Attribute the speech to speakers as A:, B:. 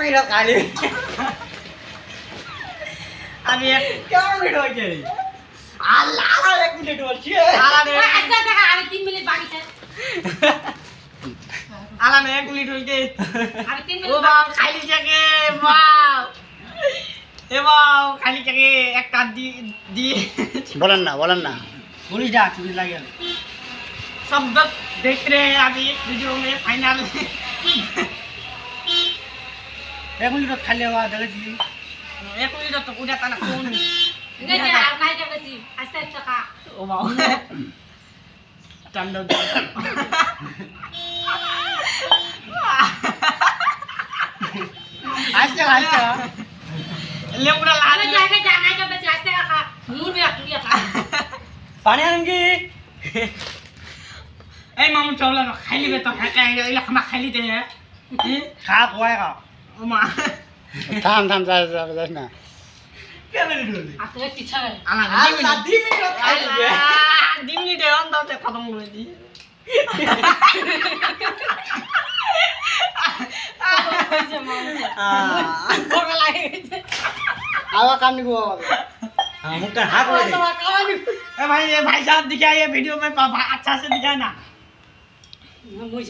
A: minute खाली
B: अभी एक
A: क्या मिनट हो गई आला 1 मिनट बोलছি
B: आला ने
C: আচ্ছা দেখা আর 3 মিনিট বাকি আছে
B: आला ने 1 मिनट हो गई
C: আর 3
B: ओ
C: মিনিট
B: बाप खाली जगह वाव ए वाव खाली जगह एक काट दी
D: বলেন না
A: पुलिस डाक पुलिस लगे
B: सब लोग देख रहे हैं अभी वीडियो में फाइनल
A: 1 मिनट खाली हुआ देखी
B: एक मिनट तो उड़ा तना कौन
C: এই যে আর নাই টা বেশি আস্তে আস্তে খা
B: ओ वाव चंदो
A: अच्छा अच्छा
B: ले पूरा लाल
C: আরে জায়গা জানাই টা বেশি আস্তে খা মুর বে তুই খা
A: पानी आनगी
B: ए मामू चल ना खाली बे तो है का ये हम खाली दे हैं
A: खा खुआएगा
B: ओ मां
D: থাম যাস না
A: क्या मिनट हो गई
C: আতে পিছাবে
B: आला
A: आला 2 मिनट खाली
B: दिमली दे on दाते खत्म हो दी
C: হইছে মামু ভোকা লাগে গেছে
D: আওয়া কাম নি গো
A: हां मुक्का हाथ हो गई
C: তোমার কামানি
B: ए भाई ये भाई साहब दिखाइए वीडियो में अच्छा से दिखाए ना
C: মুই